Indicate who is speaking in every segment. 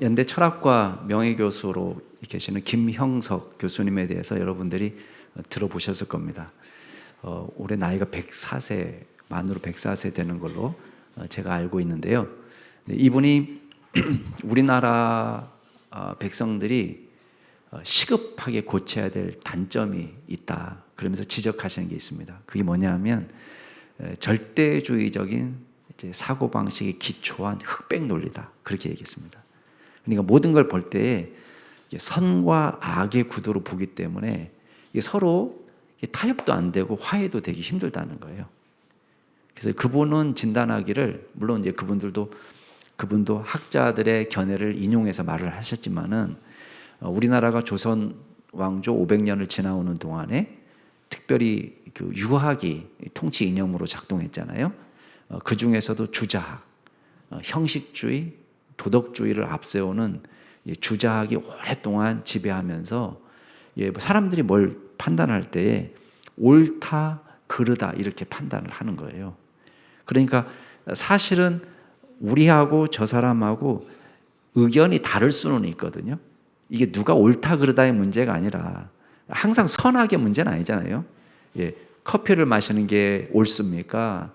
Speaker 1: 연대 철학과 명예교수로 계시는 김형석 교수님에 대해서 여러분들이 들어보셨을 겁니다. 올해 나이가 104세, 만으로 104세 되는 걸로 제가 알고 있는데요. 이분이 우리나라 백성들이 시급하게 고쳐야 될 단점이 있다, 그러면서 지적하시는 게 있습니다. 그게 뭐냐면 절대주의적인 사고방식에 기초한 흑백 논리다, 그렇게 얘기했습니다. 그러니까 모든 걸 볼 때 선과 악의 구도로 보기 때문에 서로 타협도 안 되고 화해도 되기 힘들다는 거예요. 그래서 그분은 진단하기를, 물론 이제 그분도 학자들의 견해를 인용해서 말을 하셨지만은, 우리나라가 조선 왕조 500년을 지나오는 동안에 특별히 그 유학이 통치 이념으로 작동했잖아요. 그 중에서도 주자학, 형식주의, 도덕주의를 앞세우는 주자학이 오랫동안 지배하면서 사람들이 뭘 판단할 때에 옳다, 그르다 이렇게 판단을 하는 거예요. 그러니까 사실은 우리하고 저 사람하고 의견이 다를 수는 있거든요. 이게 누가 옳다 그르다의 문제가 아니라 항상 선악의 문제는 아니잖아요. 커피를 마시는 게 옳습니까?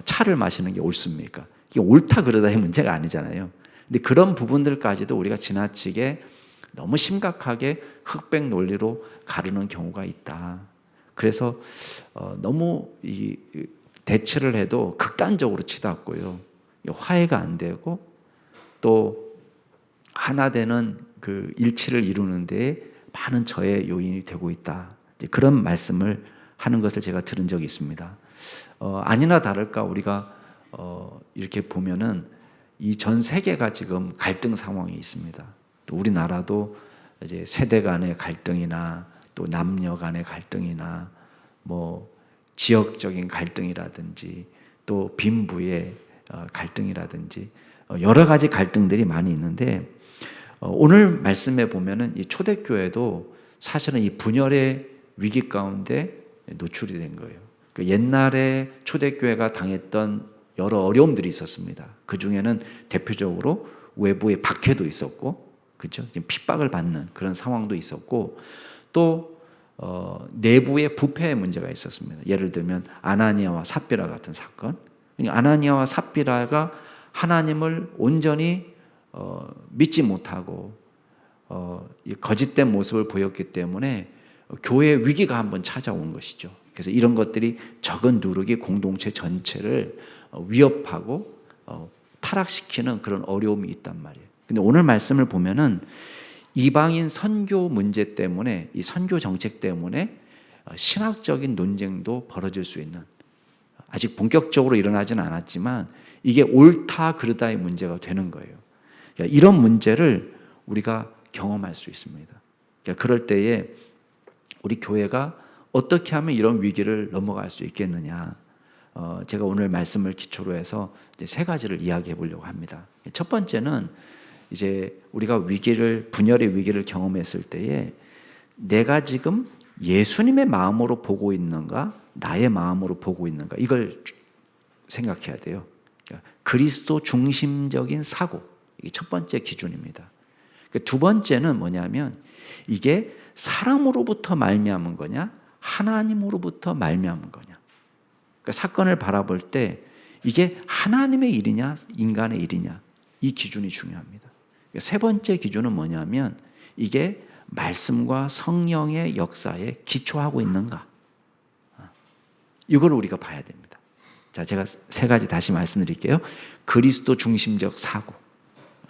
Speaker 1: 차를 마시는 게 옳습니까? 이게 옳다 그르다의 문제가 아니잖아요. 근데 그런 부분들까지도 우리가 지나치게 너무 심각하게 흑백 논리로 가르는 경우가 있다. 그래서 너무 이 대처를 해도 극단적으로 치닫고요, 화해가 안 되고 또 하나 되는 그 일치를 이루는 데 많은 저해 요인이 되고 있다, 그런 말씀을 하는 것을 제가 들은 적이 있습니다. 아니나 다를까 우리가 이렇게 보면은 이 전 세계가 지금 갈등 상황이 있습니다. 또 우리나라도 이제 세대 간의 갈등이나 또 남녀 간의 갈등이나 뭐 지역적인 갈등이라든지 또 빈부의 갈등이라든지 여러 가지 갈등들이 많이 있는데, 오늘 말씀에 보면은 이 초대교회도 사실은 이 분열의 위기 가운데 노출이 된 거예요. 그 옛날에 초대교회가 당했던 여러 어려움들이 있었습니다. 그 중에는 대표적으로 외부의 박해도 있었고, 그렇죠? 핍박을 받는 그런 상황도 있었고, 또 내부의 부패의 문제가 있었습니다. 예를 들면 아나니아와 삽비라 같은 사건. 아나니아와 삽비라가 하나님을 온전히 믿지 못하고 거짓된 모습을 보였기 때문에 교회의 위기가 한번 찾아온 것이죠. 그래서 이런 것들이 적은 누룩이 공동체 전체를 위협하고 타락시키는 그런 어려움이 있단 말이에요. 근데 오늘 말씀을 보면은 이방인 선교 문제 때문에, 이 선교 정책 때문에 신학적인 논쟁도 벌어질 수 있는, 아직 본격적으로 일어나지는 않았지만 이게 옳다 그르다의 문제가 되는 거예요. 그러니까 이런 문제를 우리가 경험할 수 있습니다. 그러니까 그럴 때에 우리 교회가 어떻게 하면 이런 위기를 넘어갈 수 있겠느냐, 제가 오늘 말씀을 기초로 해서 이제 세 가지를 이야기해 보려고 합니다. 첫 번째는 이제 우리가 분열의 위기를 경험했을 때에 내가 지금 예수님의 마음으로 보고 있는가, 나의 마음으로 보고 있는가, 이걸 생각해야 돼요. 그러니까 그리스도 중심적인 사고, 이게 첫 번째 기준입니다. 두 번째는 뭐냐면 이게 사람으로부터 말미암은 거냐, 하나님으로부터 말미암은 거냐. 그러니까 사건을 바라볼 때 이게 하나님의 일이냐, 인간의 일이냐, 이 기준이 중요합니다. 세 번째 기준은 뭐냐면 이게 말씀과 성령의 역사에 기초하고 있는가, 이걸 우리가 봐야 됩니다. 자, 제가 세 가지 다시 말씀드릴게요. 그리스도 중심적 사고,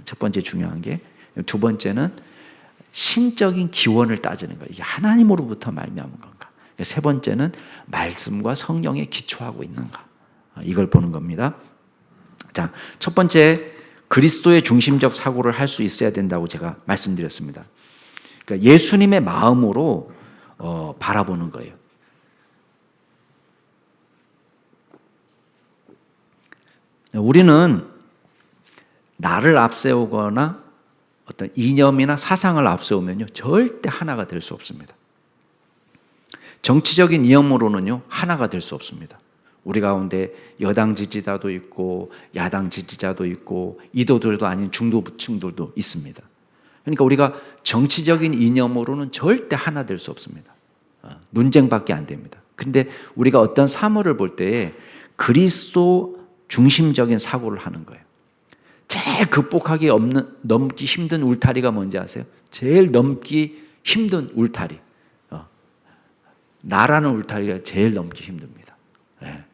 Speaker 1: 첫 번째 중요한 게. 두 번째는 신적인 기원을 따지는 거예요. 이게 하나님으로부터 말미암은 건가. 세 번째는 말씀과 성령에 기초하고 있는가, 이걸 보는 겁니다. 자, 첫 번째, 그리스도의 중심적 사고를 할 수 있어야 된다고 제가 말씀드렸습니다. 그러니까 예수님의 마음으로 바라보는 거예요. 우리는 나를 앞세우거나 어떤 이념이나 사상을 앞세우면요, 절대 하나가 될 수 없습니다. 정치적인 이념으로는요, 하나가 될 수 없습니다. 우리 가운데 여당 지지자도 있고 야당 지지자도 있고 이도들도 아닌 중도층들도 있습니다. 그러니까 우리가 정치적인 이념으로는 절대 하나 될 수 없습니다. 논쟁밖에 안 됩니다. 근데 우리가 어떤 사물을 볼 때에 그리스도 중심적인 사고를 하는 거예요. 제일 극복하기 넘기 힘든 울타리가 뭔지 아세요? 제일 넘기 힘든 울타리. 나라는 울타리가 제일 넘기 힘듭니다.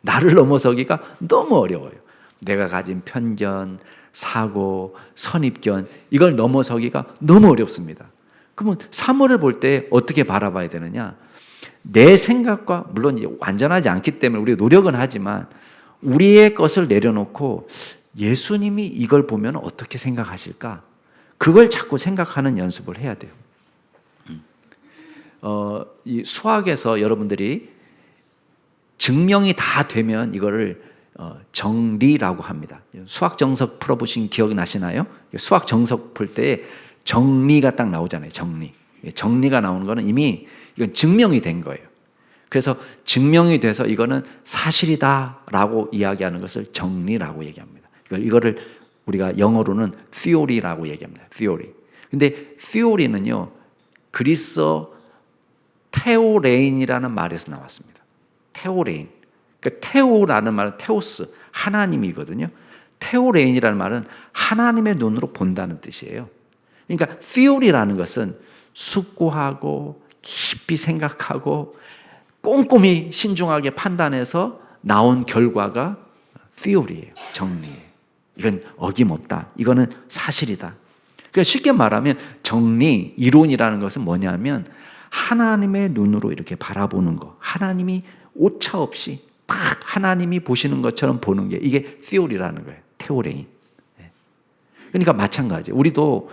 Speaker 1: 나를 넘어서기가 너무 어려워요. 내가 가진 편견, 사고, 선입견 이걸 넘어서기가 너무 어렵습니다. 그러면 사물을 볼 때 어떻게 바라봐야 되느냐? 내 생각과 물론 완전하지 않기 때문에 우리가 노력은 하지만 우리의 것을 내려놓고 예수님이 이걸 보면 어떻게 생각하실까? 그걸 자꾸 생각하는 연습을 해야 돼요. 이 수학에서 여러분들이 증명이 다 되면 이거를 정리라고 합니다. 수학 정석 풀어보신 기억 나시나요? 수학 정석 풀 때 정리가 딱 나오잖아요. 정리가 나오는 거는 이미 이건 증명이 된 거예요. 그래서 증명이 돼서 이거는 사실이다라고 이야기하는 것을 정리라고 얘기합니다. 이거를 우리가 영어로는 theory라고 얘기합니다. theory. 근데 theory는요, 그리스어 테오레인이라는 말에서 나왔습니다. 테오레인. 그러니까 테오라는 말은 테오스, 하나님이거든요. 테오레인이라는 말은 하나님의 눈으로 본다는 뜻이에요. 그러니까 theory라는 것은 숙고하고 깊이 생각하고 꼼꼼히 신중하게 판단해서 나온 결과가 theory예요. 정리예요. 이건 어김없다. 이거는 사실이다. 그러니까 쉽게 말하면 정리, 이론이라는 것은 뭐냐면 하나님의 눈으로 이렇게 바라보는 거. 하나님이 오차 없이 딱 하나님이 보시는 것처럼 보는 게 이게 theory라는 거예요. 테오레인. 그러니까 마찬가지예요. 우리도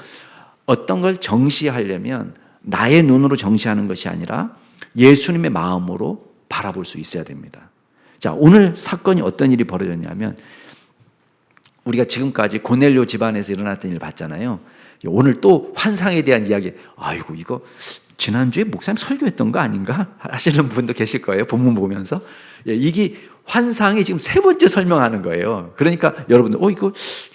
Speaker 1: 어떤 걸 정시하려면 나의 눈으로 정시하는 것이 아니라 예수님의 마음으로 바라볼 수 있어야 됩니다. 자, 오늘 사건이 어떤 일이 벌어졌냐면 우리가 지금까지 고넬료 집안에서 일어났던 일을 봤잖아요. 오늘 또 환상에 대한 이야기. 아이고 이거 지난주에 목사님 설교했던 거 아닌가 하시는 분도 계실 거예요. 본문 보면서. 이게 환상이 지금 세 번째 설명하는 거예요. 그러니까 여러분들 이거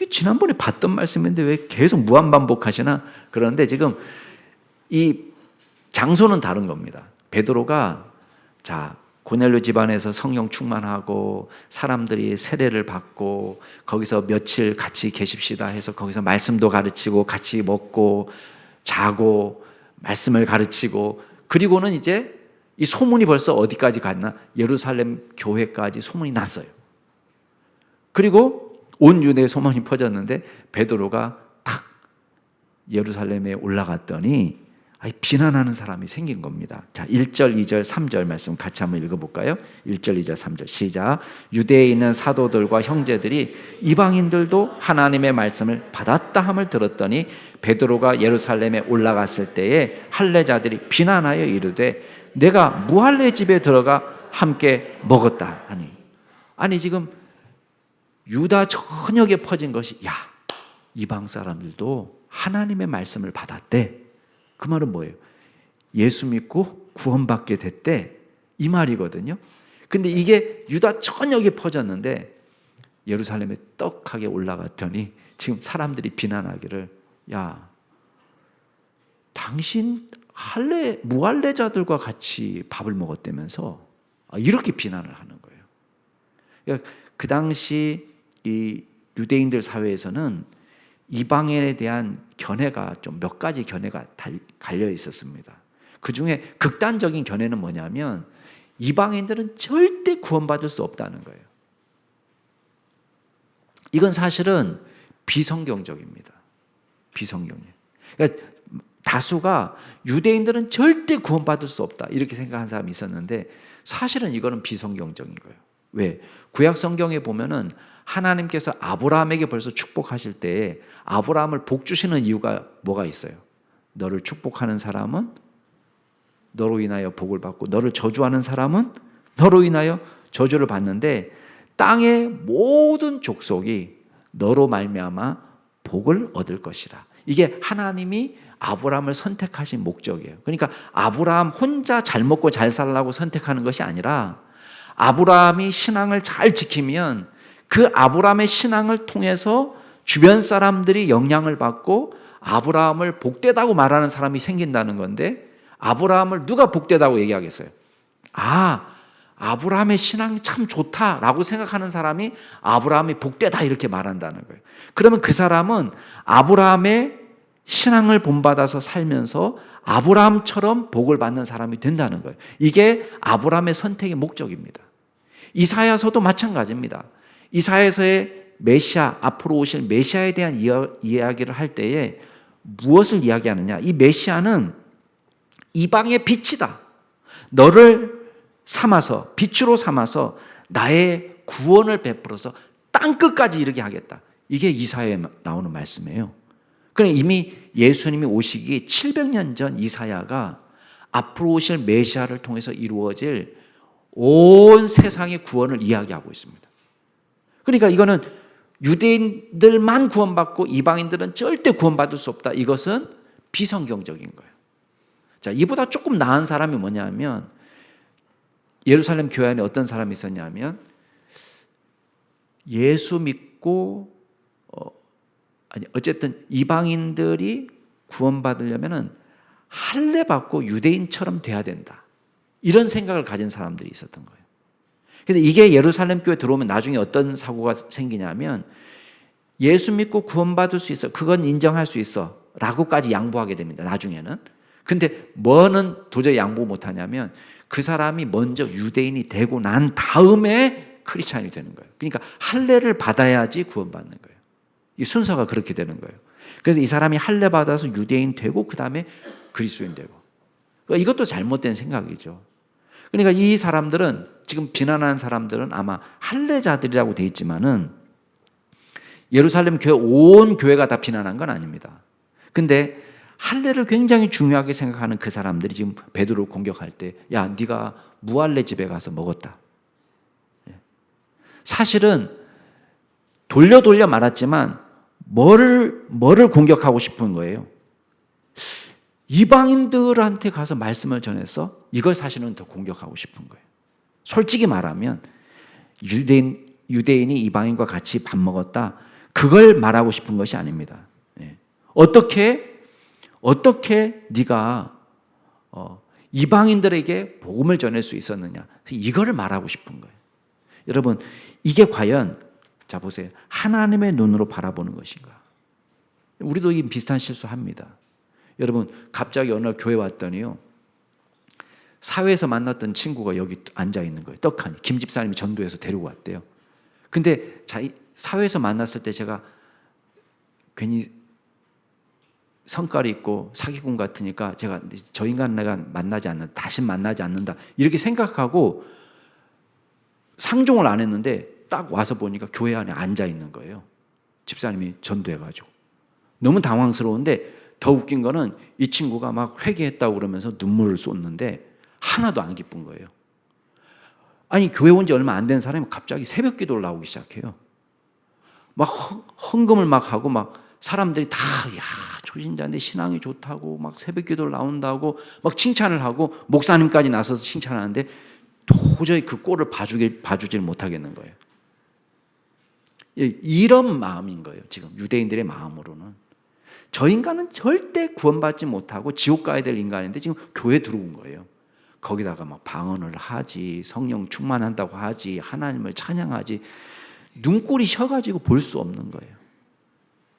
Speaker 1: 지난번에 봤던 말씀인데 왜 계속 무한반복하시나? 그런데 지금 이 장소는 다른 겁니다. 베드로가 고넬료 집안에서 성령 충만하고 사람들이 세례를 받고 거기서 며칠 같이 계십시다 해서 거기서 말씀도 가르치고 같이 먹고 자고 말씀을 가르치고 그리고는 이제 이 소문이 벌써 어디까지 갔나? 예루살렘 교회까지 소문이 났어요. 그리고 온 유대에 소문이 퍼졌는데 베드로가 탁 예루살렘에 올라갔더니 비난하는 사람이 생긴 겁니다. 자, 1절, 2절, 3절 말씀 같이 한번 읽어볼까요? 1절, 2절, 3절 시작. 유대에 있는 사도들과 형제들이 이방인들도 하나님의 말씀을 받았다 함을 들었더니 베드로가 예루살렘에 올라갔을 때에 할례자들이 비난하여 이르되 내가 무할례 집에 들어가 함께 먹었다 하니. 아니 지금 유다 전역에 퍼진 것이 이방 사람들도 하나님의 말씀을 받았대. 그 말은 뭐예요? 예수 믿고 구원받게 됐대. 이 말이거든요. 근데 이게 유다 전역에 퍼졌는데 예루살렘에 떡하게 올라갔더니 지금 사람들이 비난하기를 당신 무할례자들과 같이 밥을 먹었다면서 이렇게 비난을 하는 거예요. 그러니까 그 당시 이 유대인들 사회에서는 이방인에 대한 견해가 좀 몇 가지 견해가 갈려 있었습니다. 그 중에 극단적인 견해는 뭐냐면 이방인들은 절대 구원받을 수 없다는 거예요. 이건 사실은 비성경적입니다. 비성경이에요. 그러니까 다수가 유대인들은 절대 구원받을 수 없다 이렇게 생각하는 사람이 있었는데 사실은 이거는 비성경적인 거예요. 왜? 구약 성경에 보면은 하나님께서 아브라함에게 벌써 축복하실 때 아브라함을 복 주시는 이유가 뭐가 있어요? 너를 축복하는 사람은 너로 인하여 복을 받고 너를 저주하는 사람은 너로 인하여 저주를 받는데 땅의 모든 족속이 너로 말미암아 복을 얻을 것이라. 이게 하나님이 아브라함을 선택하신 목적이에요. 그러니까 아브라함 혼자 잘 먹고 잘 살라고 선택하는 것이 아니라 아브라함이 신앙을 잘 지키면 그 아브라함의 신앙을 통해서 주변 사람들이 영향을 받고 아브라함을 복되다고 말하는 사람이 생긴다는 건데, 아브라함을 누가 복되다고 얘기하겠어요? 아브라함의 신앙이 참 좋다라고 생각하는 사람이 아브라함이 복되다 이렇게 말한다는 거예요. 그러면 그 사람은 아브라함의 신앙을 본받아서 살면서 아브라함처럼 복을 받는 사람이 된다는 거예요. 이게 아브라함의 선택의 목적입니다. 이사야서도 마찬가지입니다. 이사야서의 메시아, 앞으로 오실 메시아에 대한 이야기를 할 때에 무엇을 이야기하느냐? 이 메시아는 이방의 빛이다. 너를 삼아서, 빛으로 삼아서 나의 구원을 베풀어서 땅끝까지 이르게 하겠다. 이게 이사야에 나오는 말씀이에요. 그러니까 이미 예수님이 오시기 700년 전 이사야가 앞으로 오실 메시아를 통해서 이루어질 온 세상의 구원을 이야기하고 있습니다. 그러니까 이거는 유대인들만 구원받고 이방인들은 절대 구원받을 수 없다. 이것은 비성경적인 거예요. 자, 이보다 조금 나은 사람이 뭐냐면, 예루살렘 교회 안에 어떤 사람이 있었냐면, 예수 믿고 어쨌든 이방인들이 구원받으려면 할례 받고 유대인처럼 돼야 된다. 이런 생각을 가진 사람들이 있었던 거예요. 그래서 이게 예루살렘 교회 들어오면 나중에 어떤 사고가 생기냐면, 예수 믿고 구원받을 수 있어, 그건 인정할 수 있어 라고까지 양보하게 됩니다. 나중에는. 근데 뭐는 도저히 양보 못하냐면, 그 사람이 먼저 유대인이 되고 난 다음에 크리스찬이 되는 거예요. 그러니까 할례를 받아야지 구원받는 거예요. 이 순서가 그렇게 되는 거예요. 그래서 이 사람이 할례 받아서 유대인 되고 그 다음에 그리스도인 되고, 그러니까 이것도 잘못된 생각이죠. 그러니까 이 사람들은, 지금 비난하는 사람들은 아마 할례자들이라고 돼 있지만은 예루살렘 교회 온 교회가 다 비난한 건 아닙니다. 근데 할례를 굉장히 중요하게 생각하는 그 사람들이 지금 베드로를 공격할 때, 야, 네가 무할례 집에 가서 먹었다. 사실은 돌려 말았지만 뭐를 공격하고 싶은 거예요? 이방인들한테 가서 말씀을 전해서 이걸 사실은 더 공격하고 싶은 거예요. 솔직히 말하면 유대인이 이방인과 같이 밥 먹었다, 그걸 말하고 싶은 것이 아닙니다. 어떻게 네가 이방인들에게 복음을 전할 수 있었느냐, 이거를 말하고 싶은 거예요. 여러분, 이게 과연, 자 보세요, 하나님의 눈으로 바라보는 것인가? 우리도 이 비슷한 실수합니다. 여러분, 갑자기 어느 날 교회 왔더니요, 사회에서 만났던 친구가 여기 앉아 있는 거예요. 떡하니 김 집사님이 전도해서 데리고 왔대요. 근데 사회에서 만났을 때 제가 괜히 성깔이 있고 사기꾼 같으니까 제가 저 인간 내가 다시 만나지 않는다 이렇게 생각하고 상종을 안 했는데, 딱 와서 보니까 교회 안에 앉아 있는 거예요. 집사님이 전도해가지고. 너무 당황스러운데, 더 웃긴 거는 이 친구가 막 회개했다고 그러면서 눈물을 쏟는데 하나도 안 기쁜 거예요. 아니, 교회 온 지 얼마 안 된 사람이 갑자기 새벽 기도를 나오기 시작해요. 막 헌금을 막 하고, 막 사람들이 다, 야, 초신자인데 신앙이 좋다고 막 새벽 기도를 나온다고 막 칭찬을 하고, 목사님까지 나서서 칭찬하는데 도저히 그 꼴을 봐주질 못하겠는 거예요. 이런 마음인 거예요. 지금 유대인들의 마음으로는. 저 인간은 절대 구원받지 못하고 지옥 가야 될 인간인데 지금 교회 들어온 거예요. 거기다가 막 방언을 하지, 성령 충만한다고 하지, 하나님을 찬양하지, 눈꼴이 셔가지고 볼 수 없는 거예요.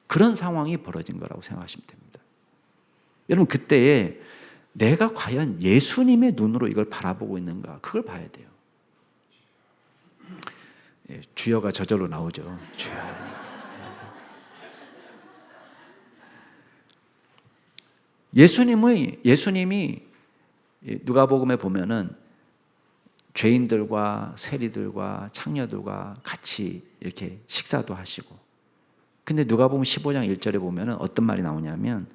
Speaker 1: 그런 상황이 벌어진 거라고 생각하시면 됩니다. 여러분, 그때에 내가 과연 예수님의 눈으로 이걸 바라보고 있는가, 그걸 봐야 돼요. 주여가 저절로 나오죠. 주여. 예수님이 누가복음에 보면은 죄인들과 세리들과 창녀들과 같이 이렇게 식사도 하시고, 근데 누가복음 15장 1절에 보면은 어떤 말이 나오냐면,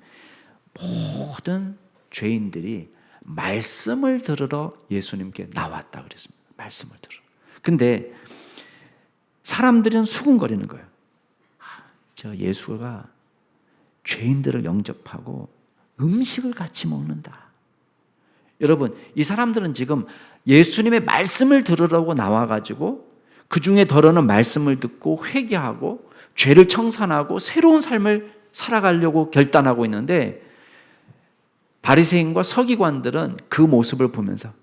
Speaker 1: 모든 죄인들이 말씀을 들으러 예수님께 나왔다 그랬습니다. 말씀을 들으러. 근데 사람들은 수군거리는 거예요. 저 예수가 죄인들을 영접하고 음식을 같이 먹는다. 여러분, 이 사람들은 지금 예수님의 말씀을 들으라고 나와가지고 그 중에 더러는 말씀을 듣고 회개하고 죄를 청산하고 새로운 삶을 살아가려고 결단하고 있는데, 바리새인과 서기관들은 그 모습을 보면서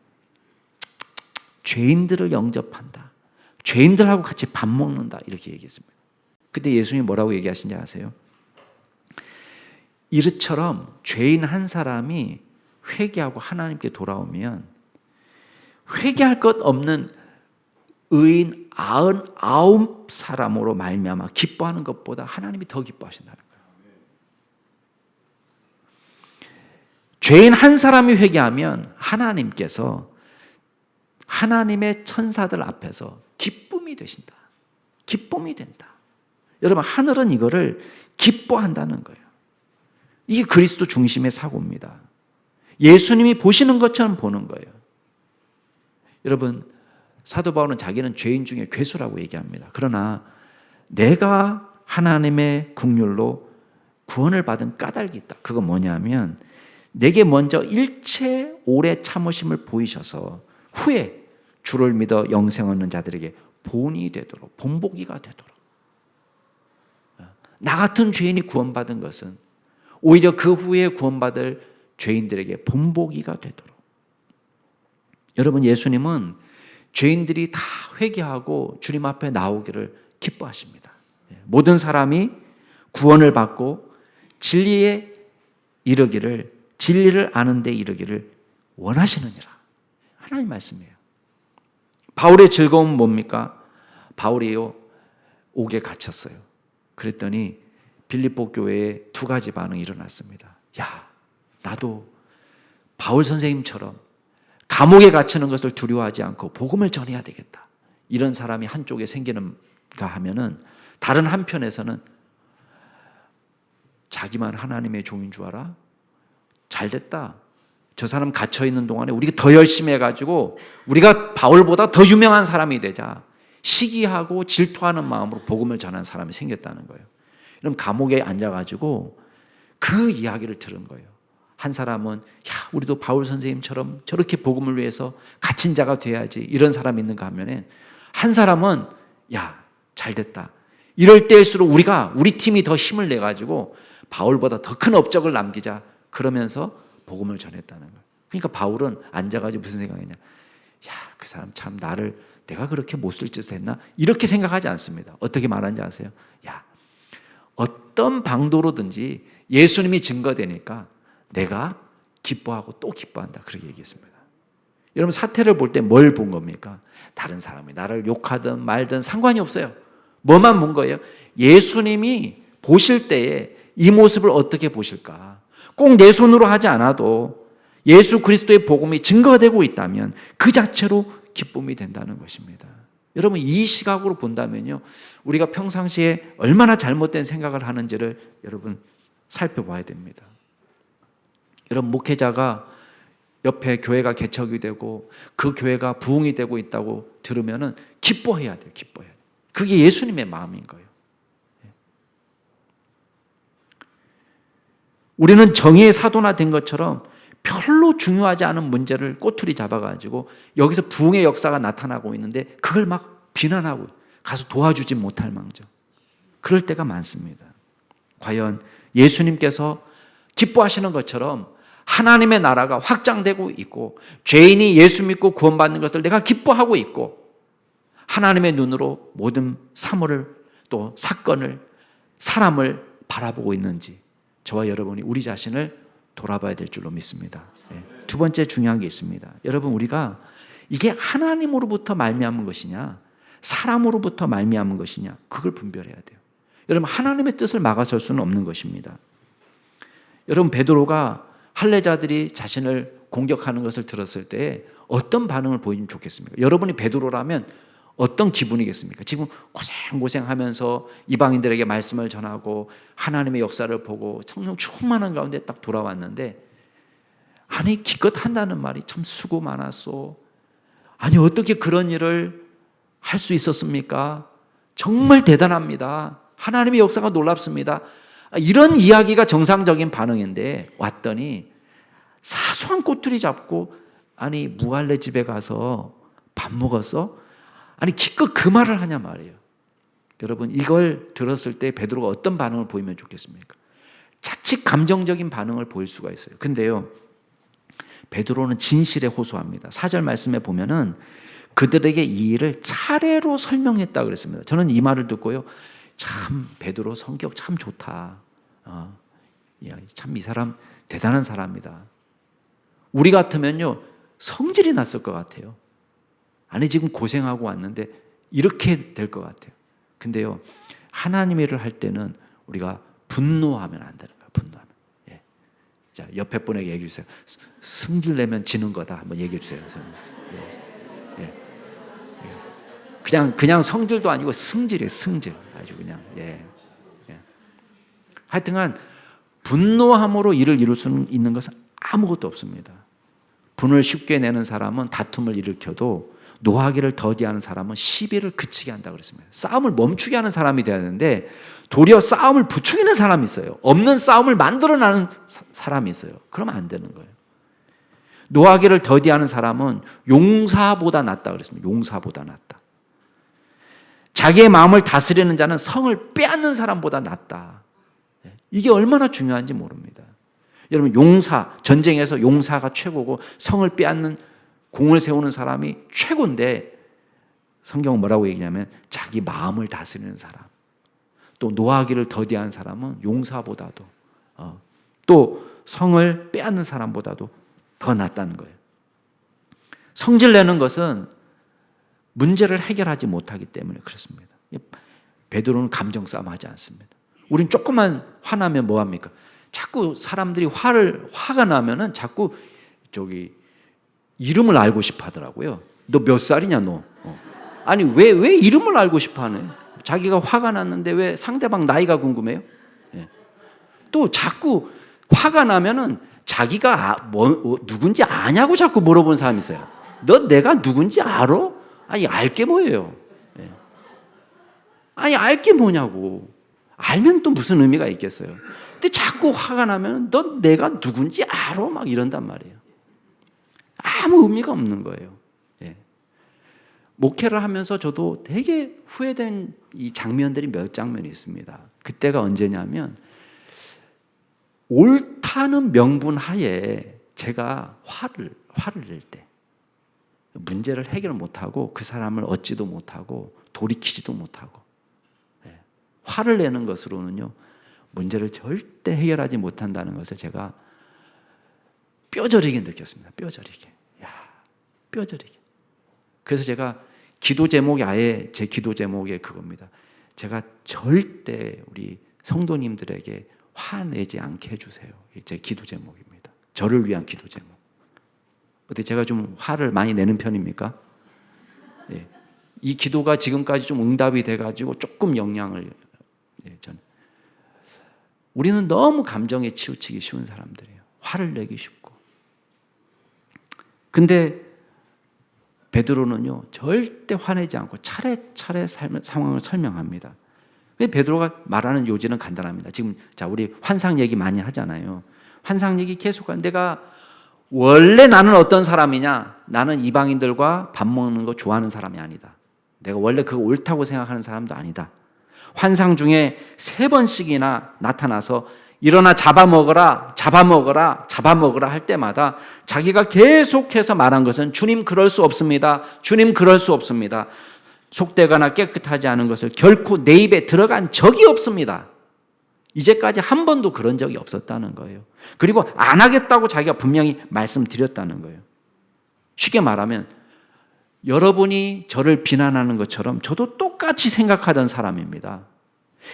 Speaker 1: 죄인들을 영접한다, 죄인들하고 같이 밥 먹는다, 이렇게 얘기했습니다. 그때 예수님이 뭐라고 얘기하신지 아세요? 이릇처럼 죄인 한 사람이 회개하고 하나님께 돌아오면 회개할 것 없는 의인 99사람으로 말미암아 기뻐하는 것보다 하나님이 더 기뻐하신다는 거예요. 죄인 한 사람이 회개하면 하나님께서 하나님의 천사들 앞에서 기쁨이 되신다. 기쁨이 된다. 여러분, 하늘은 이거를 기뻐한다는 거예요. 이게 그리스도 중심의 사고입니다. 예수님이 보시는 것처럼 보는 거예요. 여러분, 사도 바울은 자기는 죄인 중에 괴수라고 얘기합니다. 그러나 내가 하나님의 긍휼로 구원을 받은 까닭이 있다. 그건 뭐냐면, 내게 먼저 일체 오래 참으심을 보이셔서 후에 주를 믿어 영생 얻는 자들에게 본이 되도록, 본보기가 되도록. 나 같은 죄인이 구원받은 것은 오히려 그 후에 구원받을 죄인들에게 본보기가 되도록. 여러분, 예수님은 죄인들이 다 회개하고 주님 앞에 나오기를 기뻐하십니다. 모든 사람이 구원을 받고 진리에 이르기를, 진리를 아는 데 이르기를 원하시느니라. 하나님 말씀이에요. 바울의 즐거움은 뭡니까? 바울이요, 옥에 갇혔어요. 그랬더니 빌립보 교회에 두 가지 반응이 일어났습니다. 야, 나도 바울 선생님처럼 감옥에 갇히는 것을 두려워하지 않고 복음을 전해야 되겠다. 이런 사람이 한쪽에 생기는가 하면은, 다른 한편에서는 자기만 하나님의 종인 줄 알아? 잘됐다. 저 사람 갇혀있는 동안에 우리가 더 열심히 해가지고 우리가 바울보다 더 유명한 사람이 되자. 시기하고 질투하는 마음으로 복음을 전하는 사람이 생겼다는 거예요. 그럼 감옥에 앉아가지고 그 이야기를 들은 거예요. 한 사람은 야, 우리도 바울 선생님처럼 저렇게 복음을 위해서 갇힌 자가 돼야지, 이런 사람이 있는가 하면은, 한 사람은 야, 잘됐다. 이럴 때일수록 우리 팀이 더 힘을 내가지고 바울보다 더 큰 업적을 남기자. 그러면서 복음을 전했다는 거예요. 그러니까 바울은 앉아가지고 무슨 생각이냐? 야, 그 사람 참 내가 그렇게 못쓸 짓을 했나? 이렇게 생각하지 않습니다. 어떻게 말하는지 아세요? 야, 어떤 방도로든지 예수님이 증거되니까 내가 기뻐하고 또 기뻐한다. 그렇게 얘기했습니다. 여러분, 사태를 볼 때 뭘 본 겁니까? 다른 사람이 나를 욕하든 말든 상관이 없어요. 뭐만 본 거예요? 예수님이 보실 때에 이 모습을 어떻게 보실까? 꼭 내 손으로 하지 않아도 예수 그리스도의 복음이 증거되고 있다면 그 자체로 기쁨이 된다는 것입니다. 여러분, 이 시각으로 본다면요, 우리가 평상시에 얼마나 잘못된 생각을 하는지를 여러분 살펴봐야 됩니다. 여러분, 목회자가 옆에 교회가 개척이 되고 그 교회가 부흥이 되고 있다고 들으면은 기뻐해야 돼요. 기뻐해야 돼요. 그게 예수님의 마음인 거예요. 우리는 정의의 사도나 된 것처럼 별로 중요하지 않은 문제를 꼬투리 잡아가지고 여기서 부흥의 역사가 나타나고 있는데 그걸 막 비난하고 가서 도와주지 못할 망정. 그럴 때가 많습니다. 과연 예수님께서 기뻐하시는 것처럼 하나님의 나라가 확장되고 있고 죄인이 예수 믿고 구원받는 것을 내가 기뻐하고 있고 하나님의 눈으로 모든 사물을, 또 사건을, 사람을 바라보고 있는지 저와 여러분이 우리 자신을 돌아봐야 될 줄로 믿습니다. 두 번째 중요한 게 있습니다. 여러분, 우리가 이게 하나님으로부터 말미암은 것이냐 사람으로부터 말미암은 것이냐, 그걸 분별해야 돼요. 여러분, 하나님의 뜻을 막아설 수는 없는 것입니다. 여러분, 베드로가 할례자들이 자신을 공격하는 것을 들었을 때 어떤 반응을 보이면 좋겠습니까? 여러분이 베드로라면 어떤 기분이겠습니까? 지금 고생하면서 이방인들에게 말씀을 전하고 하나님의 역사를 보고 성령 충만한 가운데 딱 돌아왔는데, 아니 기껏 한다는 말이 참 수고 많았소. 아니 어떻게 그런 일을 할 수 있었습니까? 정말 대단합니다. 하나님의 역사가 놀랍습니다. 이런 이야기가 정상적인 반응인데 왔더니 사소한 꼬투리 잡고 아니 무할레 집에 가서 밥 먹었어? 아니 기껏 그 말을 하냐 말이에요. 여러분 이걸 들었을 때 베드로가 어떤 반응을 보이면 좋겠습니까? 자칫 감정적인 반응을 보일 수가 있어요. 근데요, 베드로는 진실에 호소합니다. 4절 말씀에 보면은 그들에게 이 일을 차례로 설명했다고 그랬습니다. 저는 이 말을 듣고요, 참 베드로 성격 참 좋다. 참 이 사람 대단한 사람이다. 우리 같으면요 성질이 났을 것 같아요. 아니 지금 고생하고 왔는데 이렇게 될 것 같아요. 근데요, 하나님의 일을 할 때는 우리가 분노하면 안 되는 거예요. 분노하면. 예. 자, 옆에 분에게 얘기해 주세요. 승질 내면 지는 거다. 한번 얘기해 주세요. 예. 예. 그냥 성질도 아니고 승질이에요. 승질. 아주 그냥. 예. 예. 하여튼간 분노함으로 일을 이룰 수 있는 것은 아무것도 없습니다. 분을 쉽게 내는 사람은 다툼을 일으켜도 노하기를 더디하는 사람은 시비를 그치게 한다고 그랬습니다. 싸움을 멈추게 하는 사람이 되어야 되는데 도리어 싸움을 부추기는 사람이 있어요. 없는 싸움을 만들어내는 사람이 있어요. 그러면 안 되는 거예요. 노하기를 더디하는 사람은 용사보다 낫다 그랬습니다. 용사보다 낫다. 자기의 마음을 다스리는 자는 성을 빼앗는 사람보다 낫다. 이게 얼마나 중요한지 모릅니다. 여러분 용사, 전쟁에서 용사가 최고고 성을 빼앗는 공을 세우는 사람이 최고인데 성경은 뭐라고 얘기냐면 자기 마음을 다스리는 사람, 또 노하기를 더디하는 사람은 용사보다도 또 성을 빼앗는 사람보다도 더 낫다는 거예요. 성질 내는 것은 문제를 해결하지 못하기 때문에 그렇습니다. 베드로는 감정 싸움하지 않습니다. 우린 조금만 화나면 뭐합니까? 자꾸 사람들이 화가 나면은 자꾸 이름을 알고 싶어 하더라고요. 너 몇 살이냐 너? 아니 왜 이름을 알고 싶어 하네? 자기가 화가 났는데 왜 상대방 나이가 궁금해요? 예. 또 자꾸 화가 나면은 자기가 누군지 아냐고 자꾸 물어보는 사람이 있어요. 너 내가 누군지 알아? 아니 알게 뭐예요? 예. 아니 알게 뭐냐고. 알면 또 무슨 의미가 있겠어요? 근데 자꾸 화가 나면 너 내가 누군지 알아? 막 이런단 말이에요. 아무 의미가 없는 거예요. 예. 목회를 하면서 저도 되게 후회된 이 장면들이 몇 장면이 있습니다. 그때가 언제냐면 옳다는 명분 하에 제가 화를 낼 때 문제를 해결 못하고 그 사람을 얻지도 못하고 돌이키지도 못하고 화를 내는 것으로는요 문제를 절대 해결하지 못한다는 것을 제가 뼈저리게 느꼈습니다. 뼈저리게. 그래서 제가 기도 제목이 아예 제 기도 제목이 그겁니다. 제가 절대 우리 성도님들에게 화내지 않게 해주세요. 제 기도 제목입니다. 저를 위한 기도 제목. 어때 제가 좀 화를 많이 내는 편입니까? 예. 이 기도가 지금까지 좀 응답이 돼가지고 조금 영향을 저는. 우리는 너무 감정에 치우치기 쉬운 사람들이에요. 화를 내기 쉽고. 근데 베드로는요 절대 화내지 않고 차례차례 상황을 설명합니다. 베드로가 말하는 요지는 간단합니다. 지금 우리 환상 얘기 많이 하잖아요. 환상 얘기 계속하는 내가 원래 나는 어떤 사람이냐? 나는 이방인들과 밥 먹는 거 좋아하는 사람이 아니다. 내가 원래 그거 옳다고 생각하는 사람도 아니다. 환상 중에 3번씩이나 나타나서 일어나 잡아먹어라 할 때마다 자기가 계속해서 말한 것은 주님 그럴 수 없습니다. 주님 그럴 수 없습니다. 속되거나 깨끗하지 않은 것을 결코 내 입에 들어간 적이 없습니다. 이제까지 한 번도 그런 적이 없었다는 거예요. 그리고 안 하겠다고 자기가 분명히 말씀드렸다는 거예요. 쉽게 말하면 여러분이 저를 비난하는 것처럼 저도 똑같이 생각하던 사람입니다.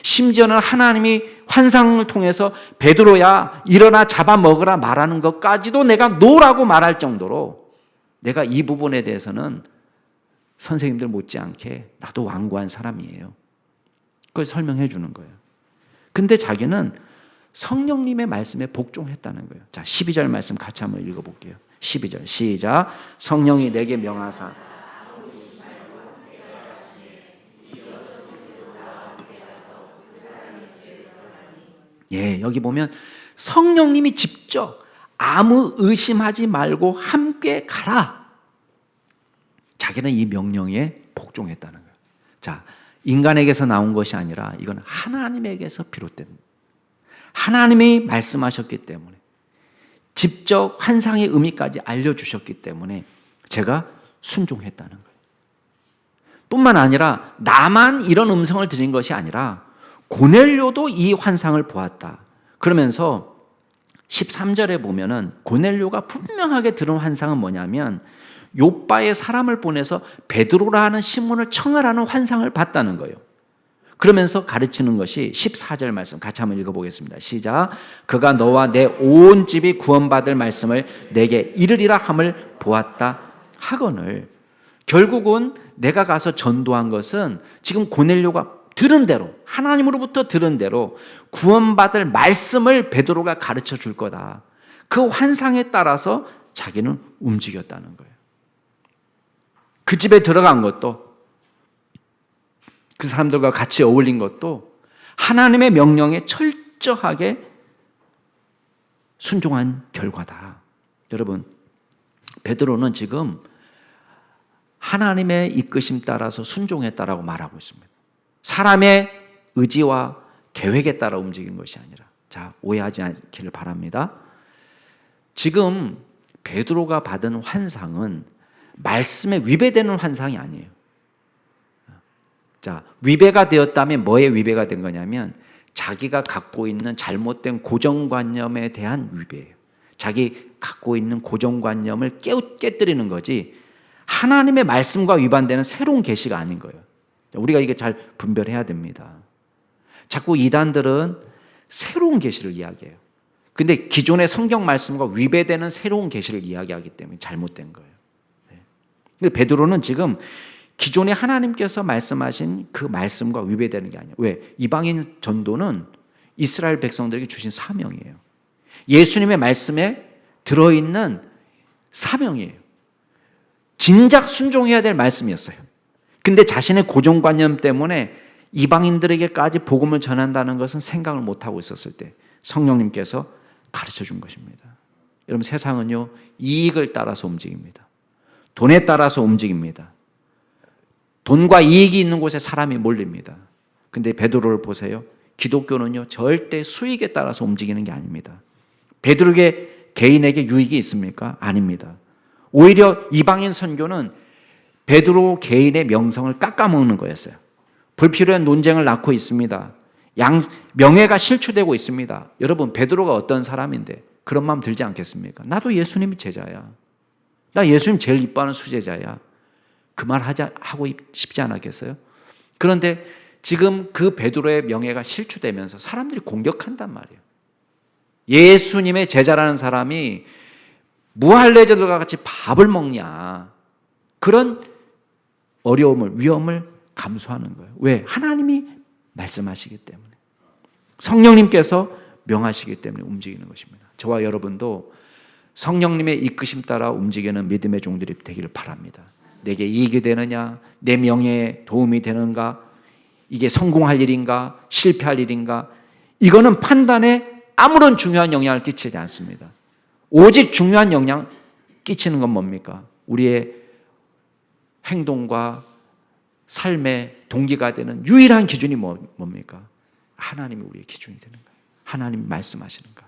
Speaker 1: 심지어는 하나님이 환상을 통해서 베드로야 일어나 잡아먹으라 말하는 것까지도 내가 노라고 말할 정도로 내가 이 부분에 대해서는 선생님들 못지않게 나도 완고한 사람이에요. 그걸 설명해 주는 거예요. 근데 자기는 성령님의 말씀에 복종했다는 거예요. 자, 12절 말씀 같이 한번 읽어볼게요. 12절 시작. 성령이 내게 명하사 여기 보면 성령님이 직접 아무 의심하지 말고 함께 가라. 자기는 이 명령에 복종했다는 거예요. 자, 인간에게서 나온 것이 아니라 이건 하나님에게서 비롯된, 하나님이 말씀하셨기 때문에, 직접 환상의 의미까지 알려주셨기 때문에 제가 순종했다는 거예요. 뿐만 아니라 나만 이런 음성을 드린 것이 아니라 고넬료도 이 환상을 보았다. 그러면서 13절에 보면은 고넬료가 분명하게 들은 환상은 뭐냐면 욥바의 사람을 보내서 베드로라는 시몬을 청하라는 환상을 봤다는 거예요. 그러면서 가르치는 것이 14절 말씀 같이 한번 읽어보겠습니다. 시작. 그가 너와 내 온 집이 구원받을 말씀을 내게 이르리라 함을 보았다 하거늘, 결국은 내가 가서 전도한 것은 지금 고넬료가 들은 대로, 하나님으로부터 들은 대로 구원받을 말씀을 베드로가 가르쳐 줄 거다. 그 환상에 따라서 자기는 움직였다는 거예요. 그 집에 들어간 것도, 그 사람들과 같이 어울린 것도 하나님의 명령에 철저하게 순종한 결과다. 여러분, 베드로는 지금 하나님의 이끄심 따라서 순종했다라고 말하고 있습니다. 사람의 의지와 계획에 따라 움직인 것이 아니라, 자, 오해하지 않기를 바랍니다. 지금 베드로가 받은 환상은 말씀에 위배되는 환상이 아니에요. 자, 위배가 되었다면 뭐에 위배가 된 거냐면 자기가 갖고 있는 잘못된 고정관념에 대한 위배예요. 자기 갖고 있는 고정관념을 깨뜨리는 거지 하나님의 말씀과 위반되는 새로운 계시가 아닌 거예요. 우리가 이게 잘 분별해야 됩니다. 자꾸 이단들은 새로운 계시를 이야기해요. 근데 기존의 성경 말씀과 위배되는 새로운 계시를 이야기하기 때문에 잘못된 거예요. 근데 베드로는 지금 기존에 하나님께서 말씀하신 그 말씀과 위배되는 게 아니에요. 왜? 이방인 전도는 이스라엘 백성들에게 주신 사명이에요. 예수님의 말씀에 들어있는 사명이에요. 진작 순종해야 될 말씀이었어요. 근데 자신의 고정관념 때문에 이방인들에게까지 복음을 전한다는 것은 생각을 못하고 있었을 때 성령님께서 가르쳐 준 것입니다. 여러분, 세상은요, 이익을 따라서 움직입니다. 돈에 따라서 움직입니다. 돈과 이익이 있는 곳에 사람이 몰립니다. 근데 베드로를 보세요. 기독교는요, 절대 수익에 따라서 움직이는 게 아닙니다. 베드로에게 개인에게 유익이 있습니까? 아닙니다. 오히려 이방인 선교는 베드로 개인의 명성을 깎아먹는 거였어요. 불필요한 논쟁을 낳고 있습니다. 명예가 실추되고 있습니다. 여러분, 베드로가 어떤 사람인데 그런 마음 들지 않겠습니까? 나도 예수님이 제자야. 나 예수님 제일 이뻐하는 수제자야. 그 말 하고 싶지 않았겠어요? 그런데 지금 그 베드로의 명예가 실추되면서 사람들이 공격한단 말이에요. 예수님의 제자라는 사람이 무할례자들과 같이 밥을 먹냐. 그런 어려움을, 위험을 감수하는 거예요. 왜? 하나님이 말씀하시기 때문에, 성령님께서 명하시기 때문에 움직이는 것입니다. 저와 여러분도 성령님의 이끄심 따라 움직이는 믿음의 종들이 되기를 바랍니다. 내게 이익이 되느냐, 내 명예에 도움이 되는가, 이게 성공할 일인가, 실패할 일인가, 이거는 판단에 아무런 중요한 영향을 끼치지 않습니다. 오직 중요한 영향 끼치는 건 뭡니까? 우리의 행동과 삶의 동기가 되는 유일한 기준이 뭡니까? 하나님이 우리의 기준이 되는 거예요. 하나님이 말씀하시는가.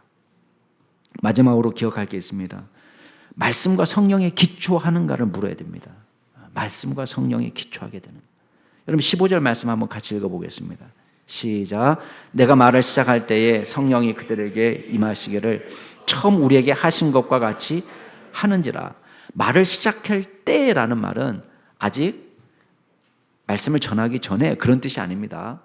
Speaker 1: 마지막으로 기억할 게 있습니다. 말씀과 성령에 기초하는가를 물어야 됩니다. 말씀과 성령에 기초하게 되는. 여러분, 15절 말씀 한번 같이 읽어보겠습니다. 시작. 내가 말을 시작할 때에 성령이 그들에게 임하시기를 처음 우리에게 하신 것과 같이 하는지라. 말을 시작할 때라는 말은 아직 말씀을 전하기 전에 그런 뜻이 아닙니다.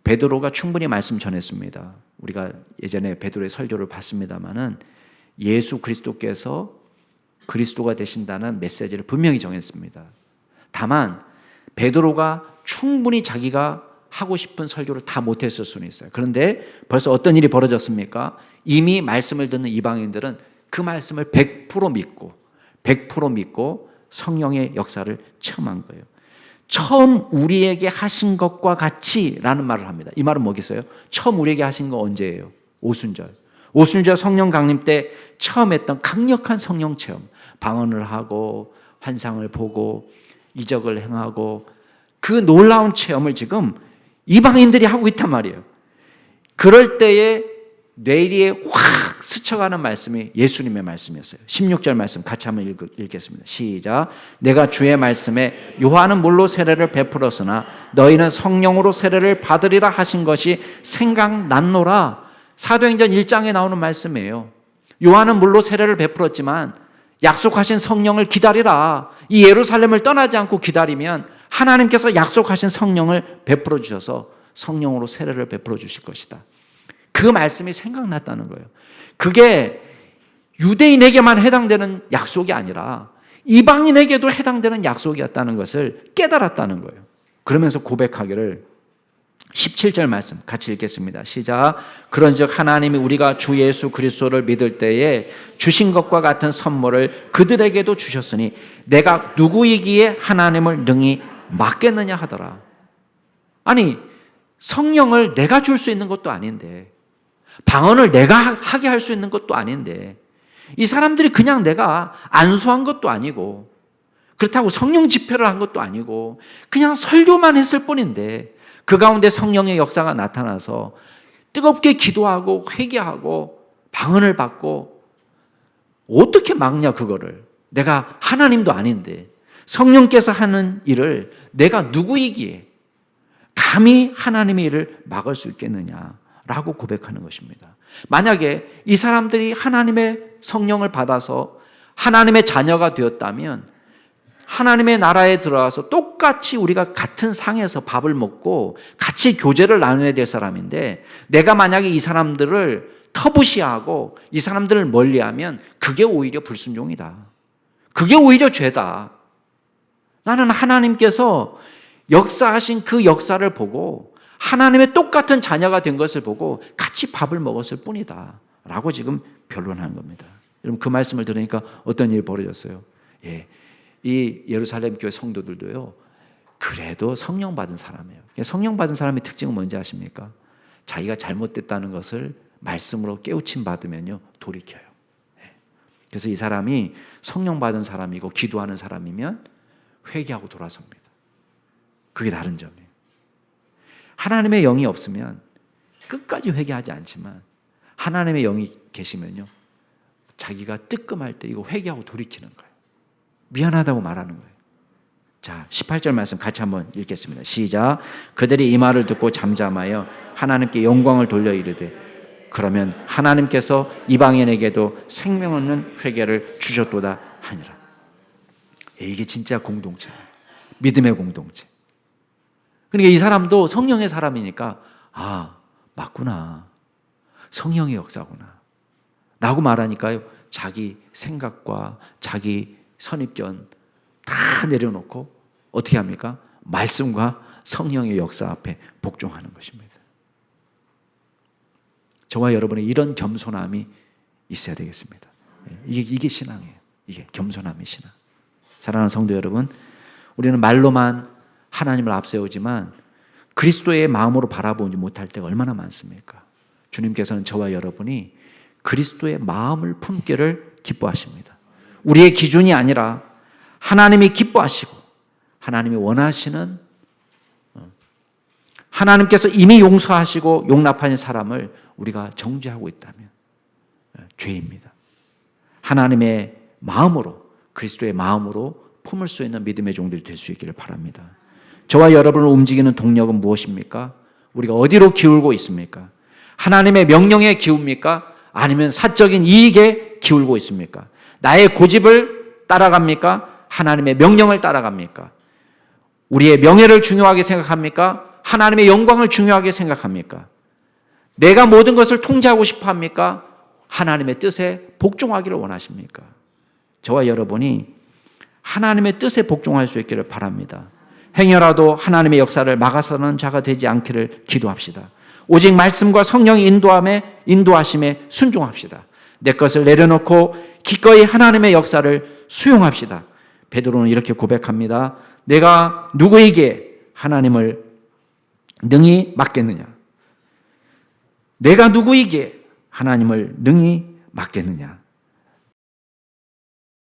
Speaker 1: 베드로가 충분히 말씀 전했습니다. 우리가 예전에 베드로의 설교를 봤습니다마는 예수 그리스도께서 그리스도가 되신다는 메시지를 분명히 정했습니다. 다만 베드로가 충분히 자기가 하고 싶은 설교를 다 못했을 수는 있어요. 그런데 벌써 어떤 일이 벌어졌습니까? 이미 말씀을 듣는 이방인들은 그 말씀을 100% 믿고 성령의 역사를 체험한 거예요. 처음 우리에게 하신 것과 같이 라는 말을 합니다. 이 말은 뭐겠어요? 처음 우리에게 하신 거 언제예요? 오순절. 오순절 성령 강림 때 처음 했던 강력한 성령 체험, 방언을 하고 환상을 보고 이적을 행하고 그 놀라운 체험을 지금 이방인들이 하고 있단 말이에요. 그럴 때에 뇌리에 확 스쳐가는 말씀이 예수님의 말씀이었어요. 16절 말씀 같이 한번 읽겠습니다. 시작. 내가 주의 말씀에 요한은 물로 세례를 베풀었으나 너희는 성령으로 세례를 받으리라 하신 것이 생각났노라. 사도행전 1장에 나오는 말씀이에요. 요한은 물로 세례를 베풀었지만 약속하신 성령을 기다리라. 이 예루살렘을 떠나지 않고 기다리면 하나님께서 약속하신 성령을 베풀어 주셔서 성령으로 세례를 베풀어 주실 것이다. 그 말씀이 생각났다는 거예요. 그게 유대인에게만 해당되는 약속이 아니라 이방인에게도 해당되는 약속이었다는 것을 깨달았다는 거예요. 그러면서 고백하기를 17절 말씀 같이 읽겠습니다. 시작. 그런즉 하나님이 우리가 주 예수 그리스도를 믿을 때에 주신 것과 같은 선물을 그들에게도 주셨으니 내가 누구이기에 하나님을 능히 막겠느냐 하더라. 아니, 성령을 내가 줄 수 있는 것도 아닌데, 방언을 내가 하게 할 수 있는 것도 아닌데, 이 사람들이 그냥 내가 안수한 것도 아니고 그렇다고 성령 집회를 한 것도 아니고 그냥 설교만 했을 뿐인데 그 가운데 성령의 역사가 나타나서 뜨겁게 기도하고 회개하고 방언을 받고 어떻게 막냐 그거를. 내가 하나님도 아닌데 성령께서 하는 일을 내가 누구이기에 감히 하나님의 일을 막을 수 있겠느냐라고 고백하는 것입니다. 만약에 이 사람들이 하나님의 성령을 받아서 하나님의 자녀가 되었다면 하나님의 나라에 들어와서 똑같이 우리가 같은 상에서 밥을 먹고 같이 교제를 나눠야 될 사람인데 내가 만약에 이 사람들을 터부시하고 이 사람들을 멀리하면 그게 오히려 불순종이다. 그게 오히려 죄다. 나는 하나님께서 역사하신 그 역사를 보고 하나님의 똑같은 자녀가 된 것을 보고 같이 밥을 먹었을 뿐이다 라고 지금 변론하는 겁니다. 여러분 그 말씀을 들으니까 어떤 일이 벌어졌어요? 이 예루살렘 교회 성도들도요 그래도 성령 받은 사람이에요. 성령 받은 사람의 특징은 뭔지 아십니까? 자기가 잘못됐다는 것을 말씀으로 깨우침 받으면요 돌이켜요. 그래서 이 사람이 성령 받은 사람이고 기도하는 사람이면 회개하고 돌아섭니다. 그게 다른 점이에요. 하나님의 영이 없으면 끝까지 회개하지 않지만 하나님의 영이 계시면요 자기가 뜨끔할 때 이거 회개하고 돌이키는 거예요. 미안하다고 말하는 거예요. 자, 18절 말씀 같이 한번 읽겠습니다. 시작. 그들이 이 말을 듣고 잠잠하여 하나님께 영광을 돌려 이르되 그러면 하나님께서 이방인에게도 생명 없는 회개를 주셨도다 하니라. 이게 진짜 공동체예요. 믿음의 공동체. 그러니까 이 사람도 성령의 사람이니까 아, 맞구나. 성령의 역사구나. 라고 말하니까요. 자기 생각과 자기 선입견 다 내려놓고 어떻게 합니까? 말씀과 성령의 역사 앞에 복종하는 것입니다. 저와 여러분의 이런 겸손함이 있어야 되겠습니다. 이게 신앙이에요. 이게 겸손함이 신앙. 사랑하는 성도 여러분, 우리는 말로만 하나님을 앞세우지만 그리스도의 마음으로 바라보지 못할 때가 얼마나 많습니까? 주님께서는 저와 여러분이 그리스도의 마음을 품기를 기뻐하십니다. 우리의 기준이 아니라 하나님이 기뻐하시고 하나님이 원하시는 하나님께서 이미 용서하시고 용납하는 사람을 우리가 정죄하고 있다면 죄입니다. 하나님의 마음으로 그리스도의 마음으로 품을 수 있는 믿음의 종들이 될 수 있기를 바랍니다. 저와 여러분을 움직이는 동력은 무엇입니까? 우리가 어디로 기울고 있습니까? 하나님의 명령에 기웁니까? 아니면 사적인 이익에 기울고 있습니까? 나의 고집을 따라갑니까? 하나님의 명령을 따라갑니까? 우리의 명예를 중요하게 생각합니까? 하나님의 영광을 중요하게 생각합니까? 내가 모든 것을 통제하고 싶어 합니까? 하나님의 뜻에 복종하기를 원하십니까? 저와 여러분이 하나님의 뜻에 복종할 수 있기를 바랍니다. 행여라도 하나님의 역사를 막아서는 자가 되지 않기를 기도합시다. 오직 말씀과 성령의 인도하심에 순종합시다. 내 것을 내려놓고 기꺼이 하나님의 역사를 수용합시다. 베드로는 이렇게 고백합니다. 내가 누구에게 하나님을 능히 맡겠느냐? 내가 누구에게 하나님을 능히 맡겠느냐?